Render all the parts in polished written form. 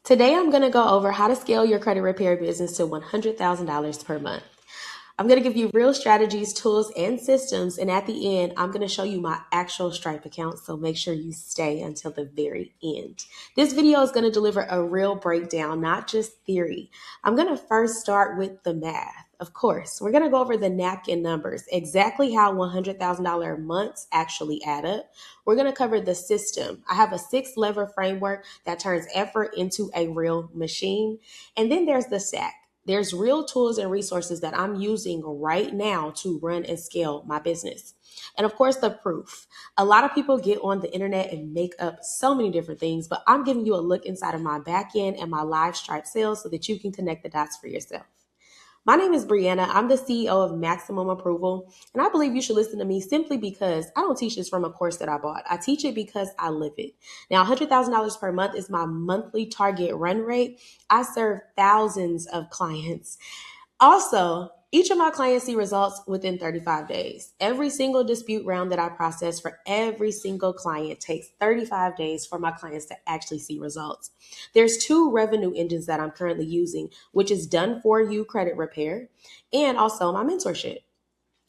Today, I'm going to go over how to scale your credit repair business to $100,000 per month. I'm going to give you real strategies, tools, and systems. And at the end, I'm going to show you my actual Stripe account. So make sure you stay until the very end. This video is going to deliver a real breakdown, not just theory. I'm going to first start with the math. Of course, we're going to go over the napkin numbers, exactly how $100,000 months actually add up. We're going to cover the system. I have a 6 lever framework that turns effort into a real machine. And then there's the stack. There's real tools and resources that I'm using right now to run and scale my business. And of course, the proof. A lot of people get on the internet and make up so many different things, but I'm giving you a look inside of my back end and my live Stripe sales so that you can connect the dots for yourself. My name is Brianna. I'm the CEO of Maximum Approval, and I believe you should listen to me simply because I don't teach this from a course that I bought. I teach it because I live it. Now, $100,000 per month is my monthly target run rate. I serve thousands of clients. Also, each of my clients see results within 35 days. Every single dispute round that I process for every single client takes 35 days for my clients to actually see results. There's 2 revenue engines that I'm currently using, which is Done For You Credit Repair and also my mentorship.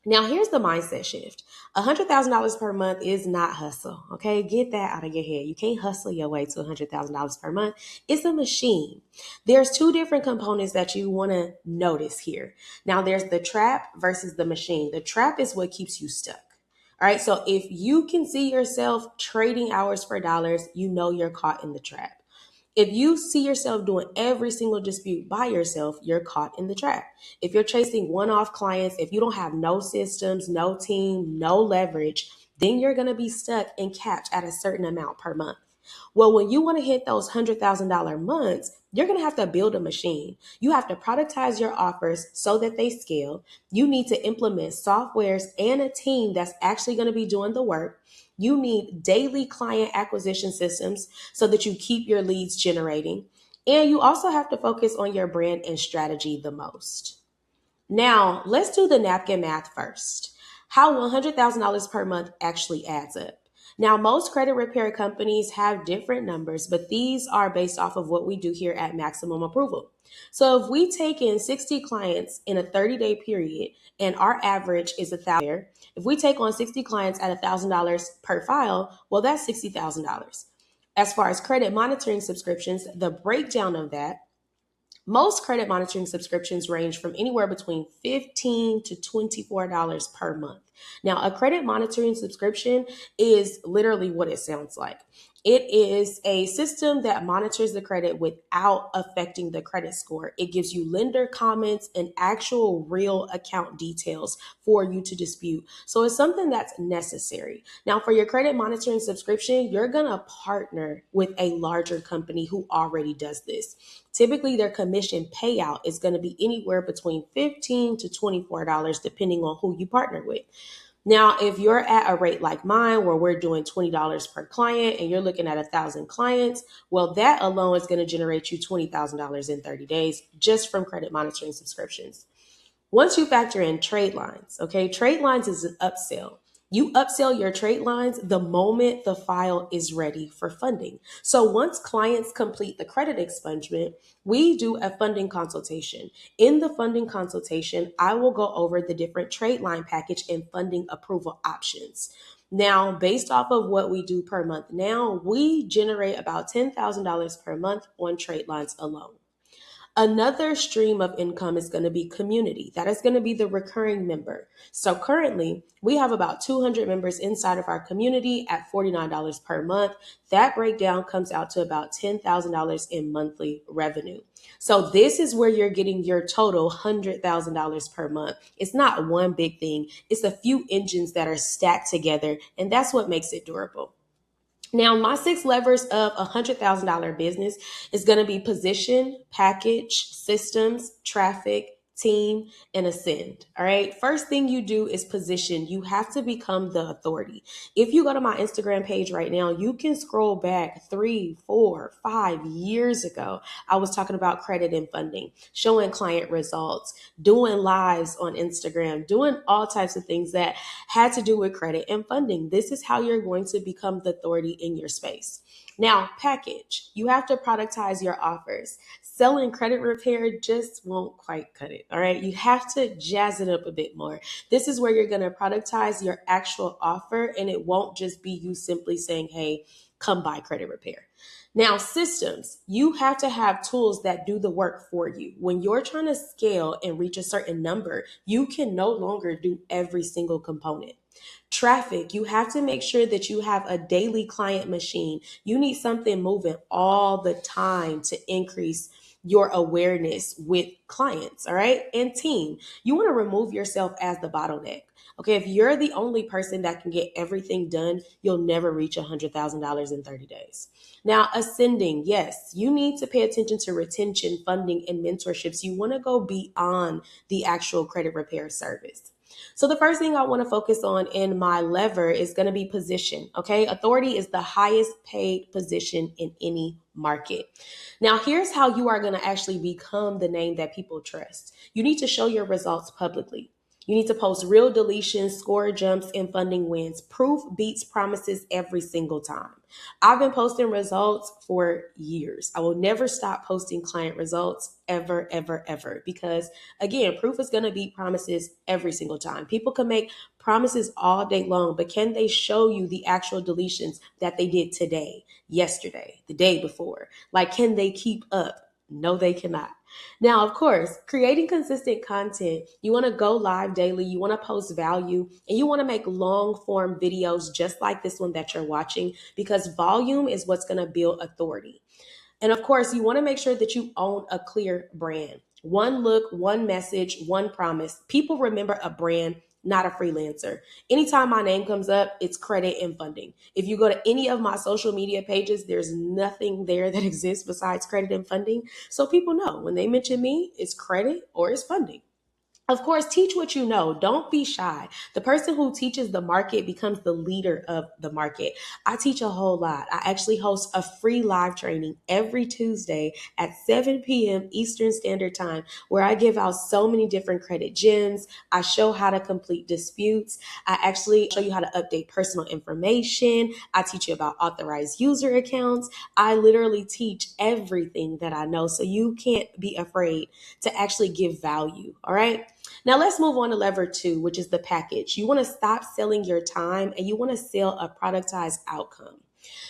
Now, here's the mindset shift. $100,000 per month is not hustle. Okay. Get that out of your head. You can't hustle your way to $100,000 per month. It's a machine. There's 2 different components that you want to notice here. Now, there's the trap versus the machine. The trap is what keeps you stuck. All right. So if you can see yourself trading hours for dollars, you know you're caught in the trap. If you see yourself doing every single dispute by yourself, you're caught in the trap. If you're chasing one-off clients, if you don't have no systems, no team, no leverage, then you're going to be stuck and capped at a certain amount per month. Well, when you want to hit those $100,000 months, you're going to have to build a machine. You have to productize your offers so that they scale. You need to implement softwares and a team that's actually going to be doing the work. You need daily client acquisition systems so that you keep your leads generating. And you also have to focus on your brand and strategy the most. Now, let's do the napkin math first. How $100,000 per month actually adds up. Now, most credit repair companies have different numbers, but these are based off of what we do here at Maximum Approval. So if we take in 60 clients in a 30-day period and our average is $1,000, if we take on 60 clients at $1,000 per file, well, that's $60,000. As far as credit monitoring subscriptions, the breakdown of that, most credit monitoring subscriptions range from anywhere between $15 to $24 per month. Now, a credit monitoring subscription is literally what it sounds like. It is a system that monitors the credit without affecting the credit score. It gives you lender comments and actual real account details for you to dispute. So it's something that's necessary. Now, for your credit monitoring subscription, you're going to partner with a larger company who already does this. Typically, their commission payout is going to be anywhere between $15 to $24, depending on who you partner with. Now, if you're at a rate like mine, where we're doing $20 per client and you're looking at 1,000 clients, well, that alone is going to generate you $20,000 in 30 days just from credit monitoring subscriptions. Once you factor in trade lines, okay, trade lines is an upsell. You upsell your trade lines the moment the file is ready for funding. So once clients complete the credit expungement, we do a funding consultation. In the funding consultation, I will go over the different trade line package and funding approval options. Now, based off of what we do per month now, we generate about $10,000 per month on trade lines alone. Another stream of income is going to be community. That is going to be the recurring member. So currently, we have about 200 members inside of our community at $49 per month. That breakdown comes out to about $10,000 in monthly revenue. So this is where you're getting your total $100,000 per month. It's not one big thing. It's a few engines that are stacked together, and that's what makes it durable. Now, my 6 levers of $100,000 business is going to be position, package, systems, traffic, team, and ascend. All right. First thing you do is position. You have to become the authority. If you go to my Instagram page right now, you can scroll back 3, 4, 5 years ago. I was talking about credit and funding, showing client results, doing lives on Instagram, doing all types of things that had to do with credit and funding. This is how you're going to become the authority in your space. Now, package. You have to productize your offers. Selling credit repair just won't quite cut it. All right. You have to jazz it up a bit more. This is where you're going to productize your actual offer, and it won't just be you simply saying, hey, come buy credit repair. Now, systems, you have to have tools that do the work for you. When you're trying to scale and reach a certain number, you can no longer do every single component. Traffic, you have to make sure that you have a daily client machine. You need something moving all the time to increase your awareness with clients, all right? And team, you want to remove yourself as the bottleneck. Okay, if you're the only person that can get everything done, you'll never reach $100,000 in 30 days. Now, ascending, yes, you need to pay attention to retention, funding, and mentorships. You want to go beyond the actual credit repair service. So the first thing I want to focus on in my lever is going to be position. Okay. Authority is the highest paid position in any market. Now, here's how you are going to actually become the name that people trust. You need to show your results publicly. You need to post real deletions, score jumps, and funding wins. Proof beats promises every single time. I've been posting results for years. I will never stop posting client results ever, ever, ever, because again, proof is going to beat promises every single time. People can make promises all day long, but can they show you the actual deletions that they did today, yesterday, the day before? Like, can they keep up? No, they cannot. Now, of course, creating consistent content, you want to go live daily, you want to post value, and you want to make long form videos just like this one that you're watching, because volume is what's going to build authority. And of course, you want to make sure that you own a clear brand. One look, one message, one promise. People remember a brand, not a freelancer. Anytime my name comes up, it's credit and funding. If you go to any of my social media pages, there's nothing there that exists besides credit and funding. So people know when they mention me, it's credit or it's funding. Of course, teach what you know. Don't be shy. The person who teaches the market becomes the leader of the market. I teach a whole lot. I actually host a free live training every Tuesday at 7 p.m. Eastern Standard Time, where I give out so many different credit gems. I show how to complete disputes. I actually show you how to update personal information. I teach you about authorized user accounts. I literally teach everything that I know, so you can't be afraid to actually give value. All right. Now let's move on to lever two, which is the package. You want to stop selling your time and you want to sell a productized outcome.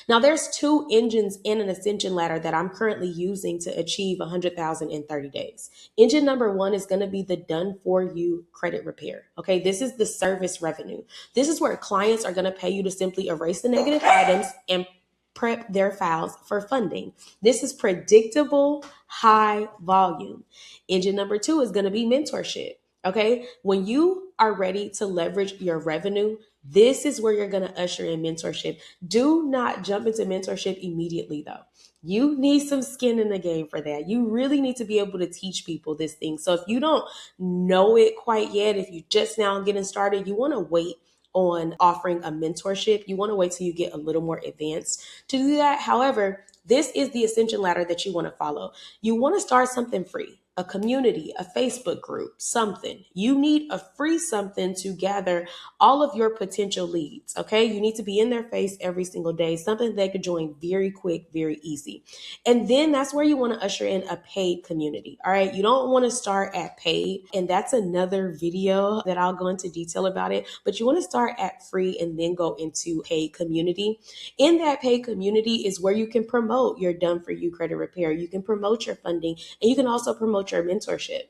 Now there's two engines in an ascension ladder that I'm currently using to achieve 100,000 in 30 days. Engine number one is going to be the done for you credit repair. Okay. This is the service revenue. This is where clients are going to pay you to simply erase the negative items and prep their files for funding. This is predictable, high volume. Engine number two is going to be mentorship. Okay. When you are ready to leverage your revenue, this is where you're going to usher in mentorship. Do not jump into mentorship immediately, though. You need some skin in the game for that. You really need to be able to teach people this thing. So if you don't know it quite yet, if you just now getting started, you want to wait on offering a mentorship. You want to wait till you get a little more advanced to do that. However, this is the ascension ladder that you want to follow. You want to start something free, a community, a Facebook group, something. You need a free something to gather all of your potential leads. Okay. You need to be in their face every single day, something they could join very quick, very easy. And then that's where you want to usher in a paid community. All right. You don't want to start at paid. And that's another video that I'll go into detail about it. But you want to start at free and then go into paid community. In that paid community is where you can promote your done for you credit repair. You can promote your funding, and you can also promote your mentorship.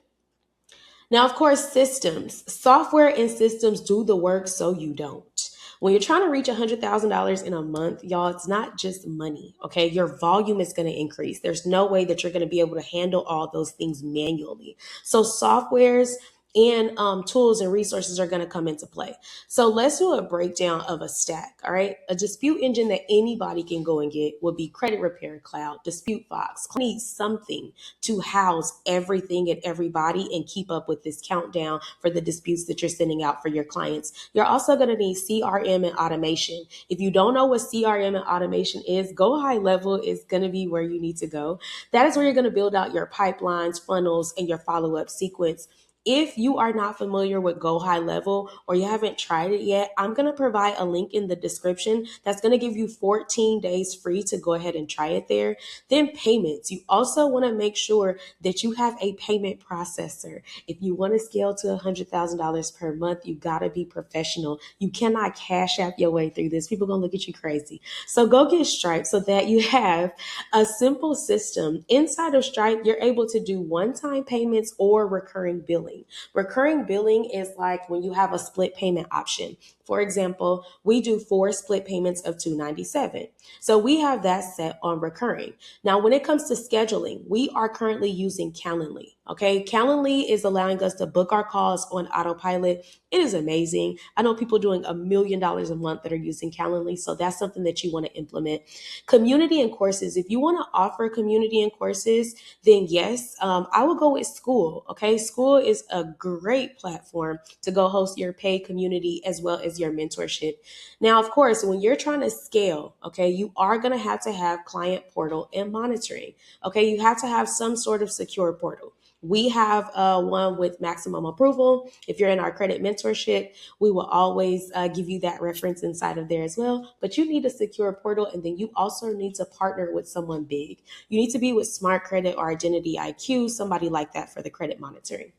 Now, of course, systems, software and systems do the work so you don't. When you're trying to reach $100,000 in a month, y'all, it's not just money, okay? Your volume is going to increase. There's no way that you're going to be able to handle all those things manually. So softwares and tools and resources are going to come into play. So let's do a breakdown of a stack, all right? A dispute engine that anybody can go and get would be Credit Repair Cloud, Dispute Fox. Need something to house everything and everybody and keep up with this countdown for the disputes that you're sending out for your clients. You're also going to need CRM and automation. If you don't know what CRM and automation is, go high level is going to be where you need to go. That is where you're going to build out your pipelines, funnels, and your follow-up sequence. If you are not familiar with Go High Level or you haven't tried it yet, I'm going to provide a link in the description that's going to give you 14 days free to go ahead and try it there. Then payments. You also want to make sure that you have a payment processor. If you want to scale to $100,000 per month, you got to be professional. You cannot cash app your way through this. People are going to look at you crazy. So go get Stripe so that you have a simple system. Inside of Stripe, you're able to do one-time payments or recurring billing. Recurring billing is like when you have a split payment option. For example, we do 4 split payments of $297. So we have that set on recurring. Now, when it comes to scheduling, we are currently using Calendly. Okay, Calendly is allowing us to book our calls on autopilot. It is amazing. I know people doing $1 million a month that are using Calendly, so that's something that you want to implement. Community and courses. If you want to offer community and courses, then yes, I will go with School. Okay, School is a great platform to go host your paid community as well as your mentorship. Now, of course, when you're trying to scale, okay, you are going to have client portal and monitoring. Okay, you have to have some sort of secure portal. We have one with maximum approval. If you're in our credit mentorship, we will always give you that reference inside of there as well. But you need a secure portal, and then you also need to partner with someone big. You need to be with Smart Credit or Identity IQ, somebody like that for the credit monitoring.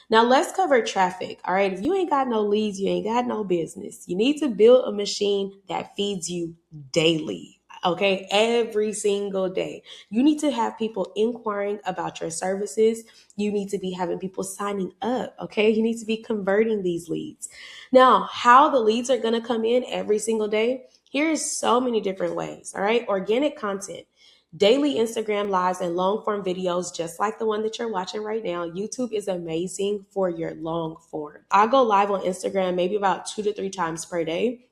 Now let's cover traffic. All right. If you ain't got no leads, you ain't got no business. You need to build a machine that feeds you daily. Okay. Every single day. You need to have people inquiring about your services. You need to be having people signing up. Okay. You need to be converting these leads. Now, how the leads are going to come in every single day. Here's so many different ways. All right. Organic content. Daily Instagram lives and long form videos, just like the one that you're watching right now. YouTube is amazing for your long form. I go live on Instagram maybe about 2 to 3 times per day.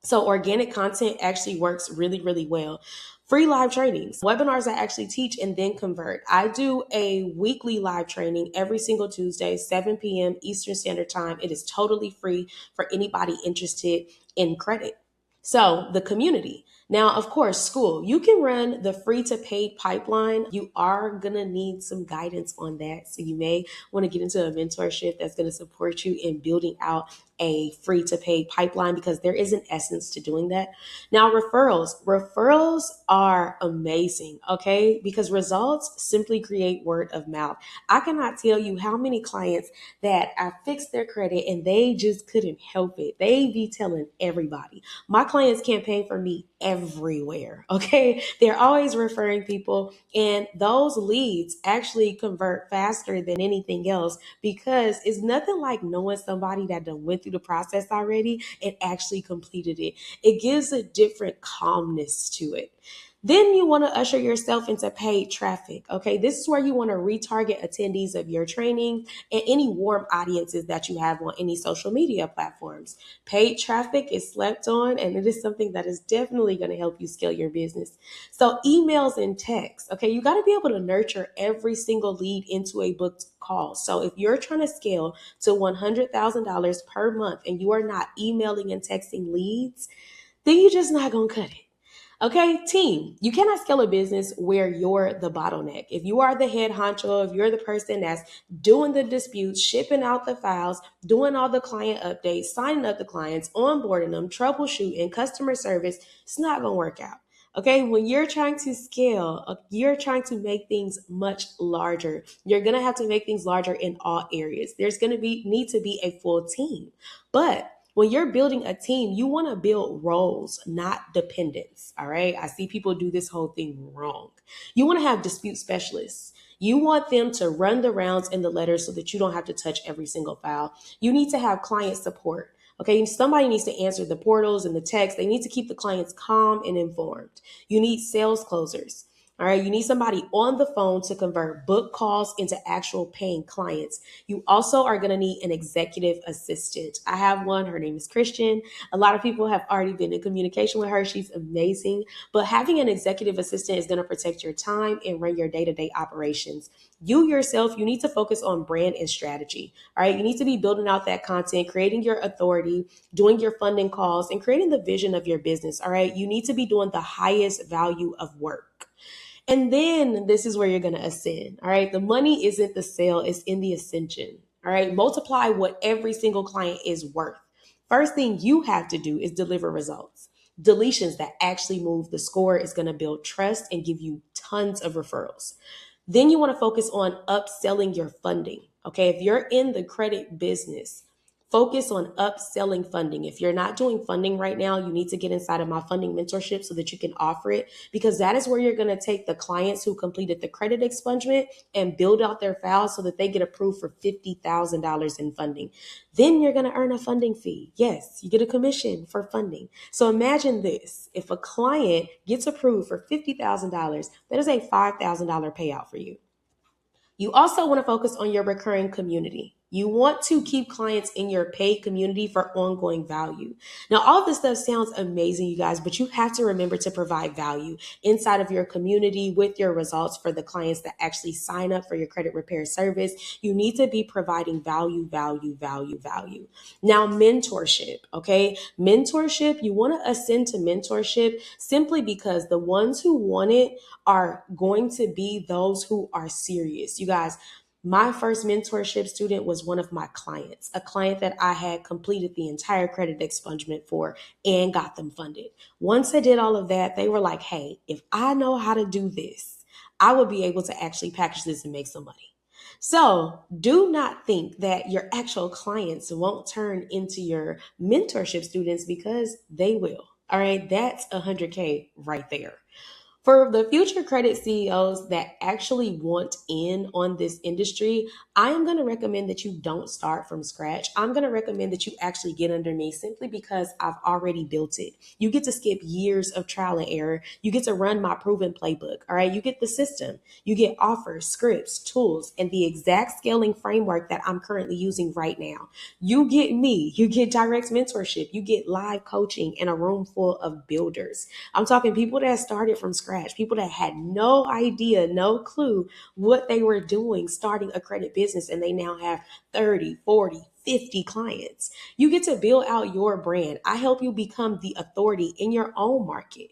So organic content actually works really, really well. Free live trainings, webinars I actually teach and then convert. I do a weekly live training every single Tuesday, 7 p.m. Eastern Standard Time. It is totally free for anybody interested in credit. So the community. Now, of course, school, you can run the free to paid pipeline. You are going to need some guidance on that. So you may want to get into a mentorship that's going to support you in building out a free to paid pipeline because there is an essence to doing that. Now, referrals are amazing, okay? Because results simply create word of mouth. I cannot tell you how many clients that I fixed their credit and they just couldn't help it. They be telling everybody. My clients campaign for me everywhere, okay? They're always referring people, and those leads actually convert faster than anything else because it's nothing like knowing somebody that done went through the process already and actually completed it. It gives a different calmness to it. Then you want to usher yourself into paid traffic. Okay, this is where you want to retarget attendees of your training and any warm audiences that you have on any social media platforms. Paid traffic is slept on, and it is something that is definitely going to help you scale your business. So emails and texts. Okay, you got to be able to nurture every single lead into a booked call. So if you're trying to scale to $100,000 per month and you are not emailing and texting leads, then you're just not going to cut it. Okay, team, you cannot scale a business where you're the bottleneck. If you are the head honcho, if you're the person that's doing the disputes, shipping out the files, doing all the client updates, signing up the clients, onboarding them, troubleshooting, customer service, it's not going to work out. Okay, when you're trying to scale, you're trying to make things much larger. You're going to have to make things larger in all areas. There's going to need to be a full team. But when you're building a team, you want to build roles, not dependents. All right. I see people do this whole thing wrong. You want to have dispute specialists. You want them to run the rounds and the letters so that you don't have to touch every single file. You need to have client support. Okay, somebody needs to answer the portals and the text. They need to keep the clients calm and informed. You need sales closers. All right, you need somebody on the phone to convert book calls into actual paying clients. You also are going to need an executive assistant. I have one. Her name is Christian. A lot of people have already been in communication with her. She's amazing. But having an executive assistant is going to protect your time and run your day-to-day operations. You yourself, you need to focus on brand and strategy. All right, you need to be building out that content, creating your authority, doing your funding calls, and creating the vision of your business. All right, you need to be doing the highest value of work. And then this is where you're going to ascend. All right. The money isn't the sale, it's in the ascension. All right, multiply what every single client is worth. First thing you have to do is deliver results. Deletions that actually move the score is going to build trust and give you tons of referrals. Then you want to focus on upselling your funding. Okay, if you're in the credit business, focus on upselling funding. If you're not doing funding right now, you need to get inside of my funding mentorship so that you can offer it, because that is where you're going to take the clients who completed the credit expungement and build out their files so that they get approved for $50,000 in funding. Then you're going to earn a funding fee. Yes, you get a commission for funding. So imagine this. If a client gets approved for $50,000, that is a $5,000 payout for you. You also want to focus on your recurring community. You want to keep clients in your paid community for ongoing value. Now, all of this stuff sounds amazing, you guys, but you have to remember to provide value inside of your community with your results for the clients that actually sign up for your credit repair service. You need to be providing value, value, value, value. Now, mentorship, okay? Mentorship, you want to ascend to mentorship simply because the ones who want it are going to be those who are serious. You guys, my first mentorship student was one of my clients, a client that I had completed the entire credit expungement for and got them funded. Once I did all of that, they were like, hey, if I know how to do this, I would be able to actually package this and make some money. So do not think that your actual clients won't turn into your mentorship students, because they will. All right, that's 100K right there. For the future credit CEOs that actually want in on this industry, I am going to recommend that you don't start from scratch. I'm going to recommend that you actually get under me simply because I've already built it. You get to skip years of trial and error. You get to run my proven playbook. All right. You get the system. You get offers, scripts, tools, and the exact scaling framework that I'm currently using right now. You get me. You get direct mentorship. You get live coaching and a room full of builders. I'm talking people that started from scratch, people that had no idea, no clue what they were doing starting a credit business, and they now have 30, 40, 50 clients. You get to build out your brand. I help you become the authority in your own market.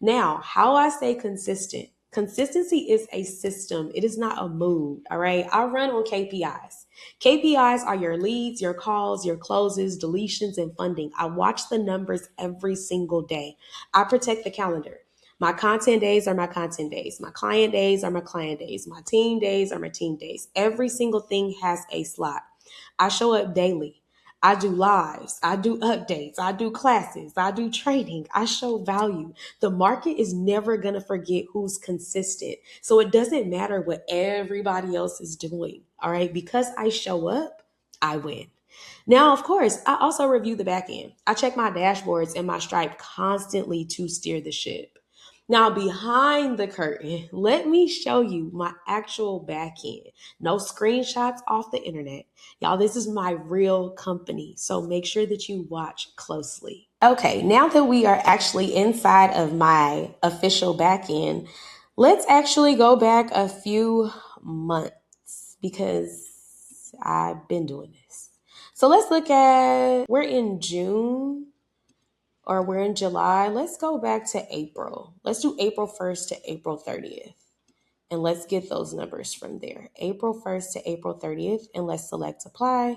Now, how I stay consistent. Consistency is a system. It is not a mood. All right. I run on KPIs. KPIs are your leads, your calls, your closes, deletions, and funding. I watch the numbers every single day. I protect the calendar. My content days are my content days. My client days are my client days. My team days are my team days. Every single thing has a slot. I show up daily. I do lives. I do updates. I do classes. I do training. I show value. The market is never going to forget who's consistent. So it doesn't matter what everybody else is doing. All right. Because I show up, I win. Now, of course, I also review the back end. I check my dashboards and my Stripe constantly to steer the ship. Now, behind the curtain, let me show you my actual back end. No screenshots off the internet. Y'all, this is my real company, so make sure that you watch closely. Okay, now that we are actually inside of my official back end, let's actually go back a few months because I've been doing this. So let's look at, we're in June or we're in July. Let's go back to April. Let's do April 1st to April 30th. And let's get those numbers from there. April 1st to April 30th. And let's select apply.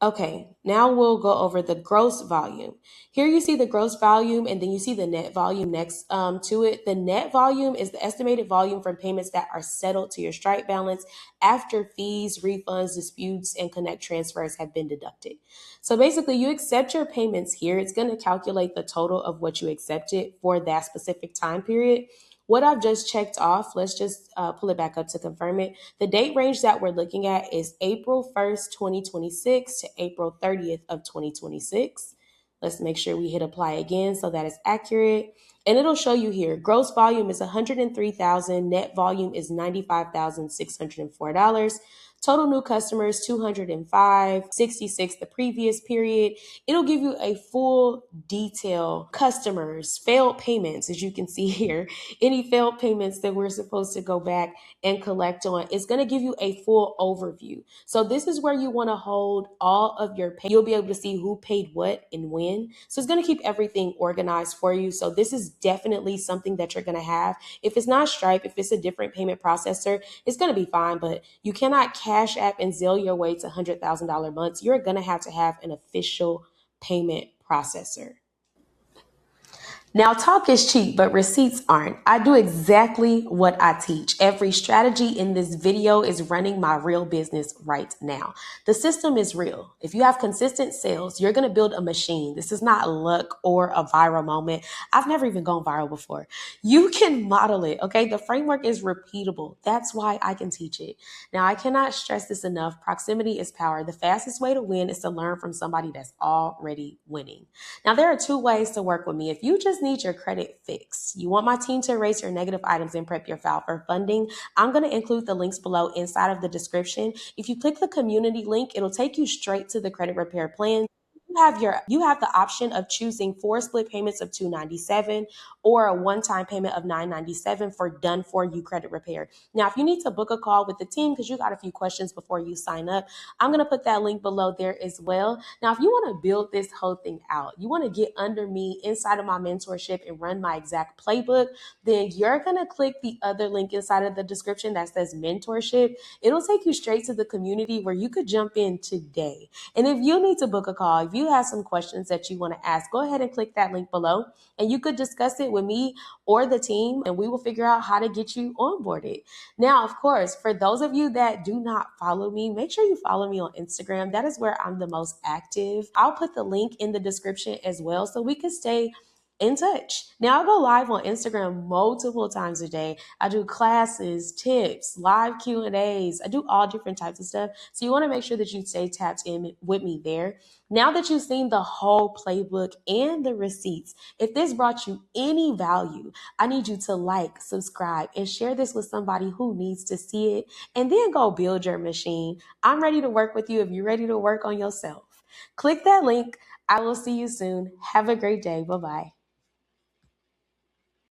Okay, now we'll go over the gross volume. Here you see the gross volume, and then you see the net volume next to it. The net volume is the estimated volume from payments that are settled to your Stripe balance after fees, refunds, disputes, and connect transfers have been deducted. So basically, you accept your payments here. It's going to calculate the total of what you accepted for that specific time period. What I've just checked off, let's just pull it back up to confirm it. The date range that we're looking at is April 1st, 2026 to April 30th of 2026. Let's make sure we hit apply again so that it's accurate. And it'll show you here, gross volume is $103,000, net volume is $95,604. Total new customers, 205, 66 the previous period. It'll give you a full detail, customers, failed payments, as you can see here, any failed payments that we're supposed to go back and collect on. It's going to give you a full overview. So this is where you want to hold all of your pay. You'll be able to see who paid what and when. So it's going to keep everything organized for you. So this is definitely something that you're going to have. If it's not Stripe, if it's a different payment processor, it's going to be fine, but you cannot Cash App and Zelle your way to $100,000 months, you're going to have an official payment processor. Now, talk is cheap, but receipts aren't. I do exactly what I teach. Every strategy in this video is running my real business right now. The system is real. If you have consistent sales, you're going to build a machine. This is not luck or a viral moment. I've never even gone viral before. You can model it, okay? The framework is repeatable. That's why I can teach it. Now, I cannot stress this enough. Proximity is power. The fastest way to win is to learn from somebody that's already winning. Now, there are two ways to work with me. If you just need your credit fixed, you want my team to erase your negative items and prep your file for funding, I'm going to include the links below inside of the description. If you click the community link, it'll take you straight to the credit repair plan. You have the option of choosing 4 split payments of $297 or a one-time payment of $997 for done for you credit repair. Now, if you need to book a call with the team because you got a few questions before you sign up, I'm going to put that link below there as well. Now, if you want to build this whole thing out, you want to get under me inside of my mentorship and run my exact playbook, then you're going to click the other link inside of the description that says mentorship. It'll take you straight to the community where you could jump in today. And if you need to book a call, if you have some questions that you want to ask, go ahead and click that link below and you could discuss it with me or the team and we will figure out how to get you onboarded. Now, of course, for those of you that do not follow me, make sure you follow me on Instagram. That is where I'm the most active. I'll put the link in the description as well so we can stay in touch. Now, I go live on Instagram multiple times a day. I do classes, tips, live Q&As. I do all different types of stuff. So you want to make sure that you stay tapped in with me there. Now that you've seen the whole playbook and the receipts, if this brought you any value, I need you to like, subscribe, and share this with somebody who needs to see it, and then go build your machine. I'm ready to work with you if you're ready to work on yourself. Click that link. I will see you soon. Have a great day. Bye-bye.